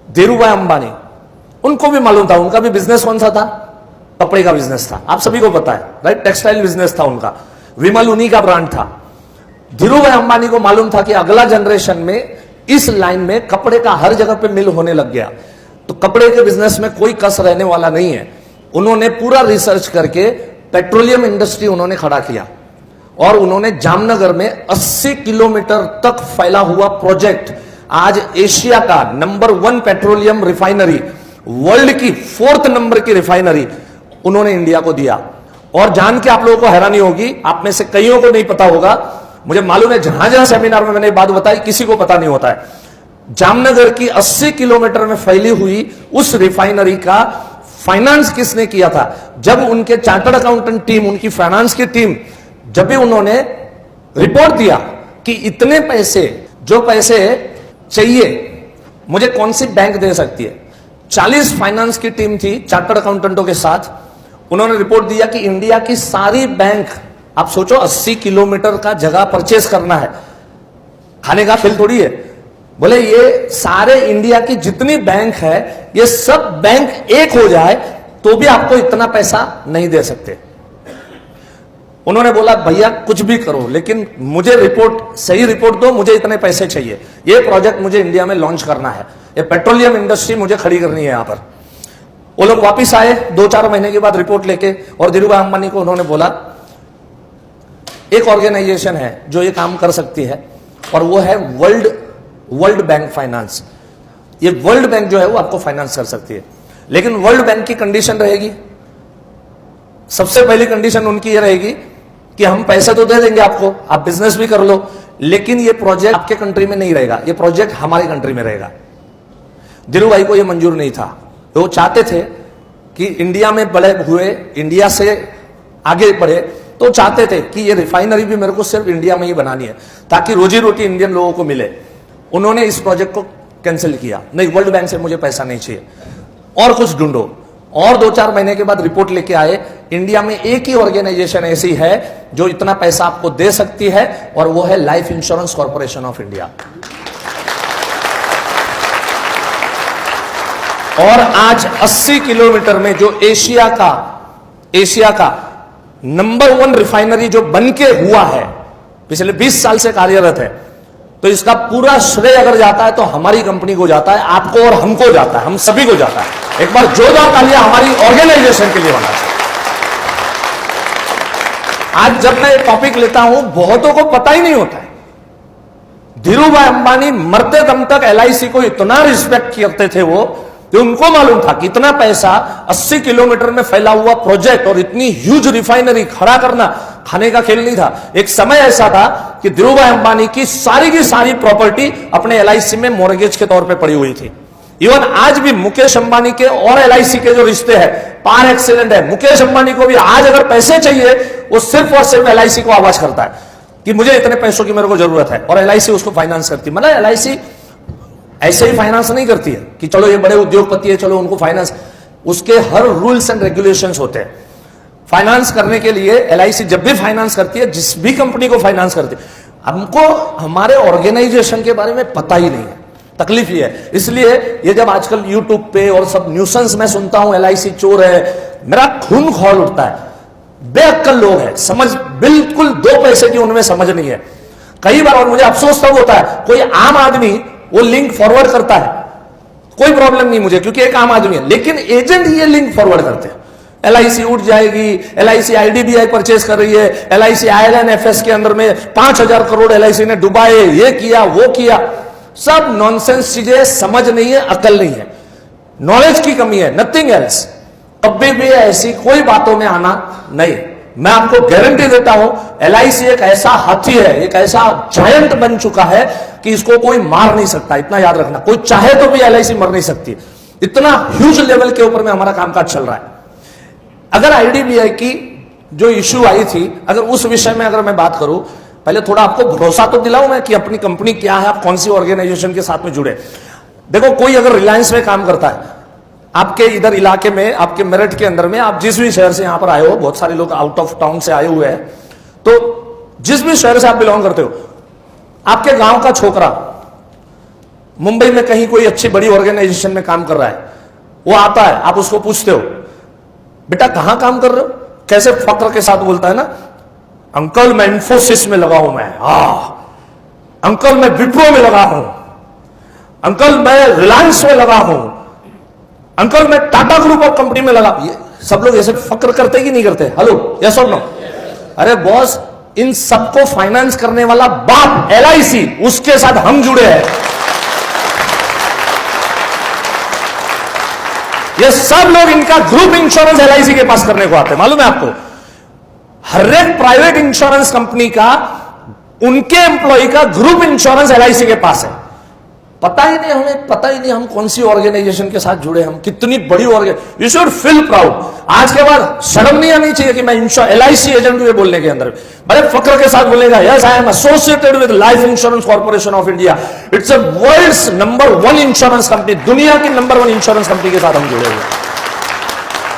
धीरू भाई अंबानी, उनको भी मालूम था, उनका भी बिजनेस कौन सा था? कपड़े का बिजनेस था, आप सभी को पता है, राइट? टेक्सटाइल बिजनेस था उनका, विमल उन्हीं का ब्रांड था। धीरू भाई अंबानी को मालूम था कि अगला जनरेशन में इस लाइन में कपड़े का हर जगह पे मिल होने लग गया, तो कपड़े के बिजनेस में कोई कस रहने वाला नहीं है। उन्होंने पूरा रिसर्च करके पेट्रोलियम इंडस्ट्री उन्होंने खड़ा किया और उन्होंने जामनगर में 80 किलोमीटर तक फैला हुआ प्रोजेक्ट, आज एशिया का नंबर 1 पेट्रोलियम रिफाइनरी, वर्ल्ड की 4th नंबर की रिफाइनरी उन्होंने इंडिया को दिया। और जान के आप लोगों को हैरानी होगी, आप में से कईयों को नहीं पता होगा, मुझे मालूम है जहां जहां सेमिनार में मैंने ये बात बताई किसी को पता नहीं होता है, जामनगर की 80 किलोमीटर में फैली हुई उस रिफाइनरी का फाइनेंस किसने किया था? जब उनके चार्टर्ड अकाउंटेंट टीम, उनकी फाइनेंस की टीम, जब भी उन्होंने रिपोर्ट दिया कि इतने पैसे, जो पैसे चाहिए मुझे कौन सी बैंक दे सकती है, 40 फाइनेंस की टीम थी चार्टर्ड अकाउंटेंटों के साथ, उन्होंने रिपोर्ट दिया कि इंडिया की सारी बैंक, आप सोचो 80 किलोमीटर का जगह परचेस करना है, खाने का खेल थोड़ी है, बोले ये सारे इंडिया की जितनी बैंक है ये सब बैंक एक हो जाए तो भी आपको इतना पैसा नहीं दे सकते। उन्होंने बोला भैया कुछ भी करो लेकिन मुझे रिपोर्ट, सही रिपोर्ट दो, मुझे इतने पैसे चाहिए, ये प्रोजेक्ट मुझे इंडिया में लॉन्च करना है, ये पेट्रोलियम इंडस्ट्री मुझे खड़ी करनी है यहां पर। वो लोग वापिस आए 2-4 महीने के बाद रिपोर्ट लेके, और धीरू भाई अंबानी को उन्होंने बोला एक ऑर्गेनाइजेशन है जो ये काम कर सकती है और वो है वर्ल्ड बैंक फाइनेंस। ये वर्ल्ड बैंक जो है वो आपको फाइनेंस कर सकती है, लेकिन वर्ल्ड बैंक की कंडीशन रहेगी, सबसे पहली कंडीशन उनकी ये रहेगी कि हम पैसे तो दे देंगे आपको, आप बिजनेस भी कर लो, लेकिन ये प्रोजेक्ट आपके कंट्री में नहीं रहेगा, ये प्रोजेक्ट हमारी कंट्री में रहेगा। धीरू भाई को ये मंजूर नहीं था, वो चाहते थे कि इंडिया में बड़े हुए, इंडिया से आगे बढ़े, तो चाहते थे कि ये रिफाइनरी भी मेरे को सिर्फ इंडिया में ही बनानी है ताकि रोजी रोटी इंडियन लोगों को मिले। उन्होंने इस प्रोजेक्ट को कैंसिल किया, नहीं वर्ल्ड बैंक से मुझे पैसा नहीं चाहिए, और कुछ ढूंढो। और 2-4 महीने के बाद रिपोर्ट लेके आए, इंडिया में एक ही ऑर्गेनाइजेशन ऐसी है जो इतना पैसा आपको दे सकती है, और वो है life Insurance Corporation of India. और आज 80 किलोमीटर में जो एशिया का नंबर 1 रिफाइनरी जो बनके हुआ है, पिछले 20 साल से कार्यरत है, तो इसका पूरा श्रेय अगर जाता है तो हमारी कंपनी को जाता है, आपको और हमको जाता है, हम सभी को जाता है। एक बार जोरदार तालियां हमारी ऑर्गेनाइजेशन के लिए होना चाहिए। आज जब मैं टॉपिक लेता हूं बहुतों को पता ही नहीं होता है, धीरू भाई अंबानी मरते दम तक LIC को इतना रिस्पेक्ट करते थे वो, कि उनको मालूम था कि इतना पैसा 80 किलोमीटर में फैला हुआ प्रोजेक्ट और इतनी ह्यूज रिफाइनरी खड़ा करना खाने का खेल नहीं था। एक समय ऐसा था कि धीरू भाई अंबानी की सारी प्रॉपर्टी अपने LIC में मॉर्गेज के तौर पे पड़ी हुई थी। इवन आज भी मुकेश अंबानी के और LIC के जो रिश्ते हैं पार एक्सीलेंट है। मुकेश अंबानी को भी आज अगर पैसे चाहिए, वो सिर्फ और सिर्फ LIC को आवाज करता है कि मुझे इतने पैसों की मेरे को जरूरत है, और LIC उसको फाइनेंस करती है। मतलब LIC ऐसे ही फाइनेंस नहीं करती है कि चलो ये बड़े उद्योगपति है चलो उनको फाइनेंस, उसके हर रूल्स एंड रेगुलेशंस होते हैं फाइनेंस करने के लिए। LIC जब भी फाइनेंस करती है, जिस भी कंपनी को फाइनेंस करती है, हमको हमारे ऑर्गेनाइजेशन के बारे में पता ही नहीं है, तकलीफ ये है। इसलिए ये जब आजकल यूट्यूब पे और सब न्यूसेंस में सुनता हूं LIC चोर है, मेरा खून खौल उठता है। बेअक्ल लोग हैं, समझ बिल्कुल 2 पैसे की उनमें समझ नहीं है कई बार। और मुझे अफसोस तब होता है, कोई आम आदमी वो लिंक फॉरवर्ड करता है, कोई प्रॉब्लम नहीं मुझे क्योंकि एक आम आदमी है, लेकिन एजेंट ये लिंक फॉरवर्ड करते हैं, LIC उठ जाएगी, LIC IDBI परचेज कर रही है, LIC ILNFS के अंदर में 5000 करोड़ LIC ने डुबाए, ये किया वो किया, सब नॉनसेंस चीजें, समझ नहीं है, अकल नहीं है, नॉलेज की कमी है, नथिंग एल्स। कभी भी ऐसी कोई बातों में आना नहीं। मैं आपको गारंटी देता हूं LIC एक ऐसा हाथी है, एक ऐसा जायंट बन चुका है कि इसको कोई मार नहीं सकता, इतना याद रखना। कोई चाहे तो भी LIC मर नहीं सकती, इतना ह्यूज लेवल के ऊपर में हमारा कामकाज चल रहा है। अगर IDBI की जो इश्यू आई थी, अगर उस विषय में अगर मैं बात करूं, पहले थोड़ा आपको भरोसा तो दिलाऊं मैं कि अपनी कंपनी क्या है, आप कौन सी ऑर्गेनाइजेशन के साथ में जुड़े। देखो, कोई अगर रिलायंस में काम करता है, आपके इधर इलाके में, आपके मेरठ के अंदर में, आप जिस भी शहर से यहां पर आए हो, बहुत सारे लोग आउट ऑफ टाउन से आए हुए हैं, तो जिस भी शहर से आप बिलोंग करते हो, आपके गांव का छोकरा मुंबई में कहीं कोई अच्छी बड़ी ऑर्गेनाइजेशन में काम कर रहा है, वो आता है, आप उसको पूछते हो बेटा कहां काम कर रहे हो, कैसे फक्र के साथ बोलता है ना, अंकल मैं इंफोसिस में लगा हूं, मैं अंकल मैं विप्रो में लगा हूं, अंकल मैं रिलायंस में लगा हूं, अंकल मैं टाटा ग्रुप ऑफ कंपनी में लगा। ये सब लोग ऐसे फक्र करते कि नहीं करते? हेलो, यस और नो? अरे बॉस, इन सबको फाइनेंस करने वाला बाप LIC, उसके साथ हम जुड़े हैं। ये सब लोग इनका ग्रुप इंश्योरेंस LIC के पास करने को आते हैं, मालूम है आपको? हर एक प्राइवेट इंश्योरेंस कंपनी का, उनके एम्प्लॉय का ग्रुप इंश्योरेंस LIC के पास है। पता ही नहीं, हमें पता ही नहीं हम कौन सी ऑर्गेनाइजेशन के साथ जुड़े, हम कितनी बड़ी organisation. You should feel proud. आज के बाद शर्म नहीं आनी चाहिए कि मैं LIC एजेंट हुए बोलने के अंदर, बड़े फक्र के साथ बोलेगा, yes I am associated with Life Insurance Corporation of India, it's a world's number 1 insurance company, दुनिया की नंबर 1 इंश्योरेंस कंपनी के साथ हम जुड़े हुए हैं।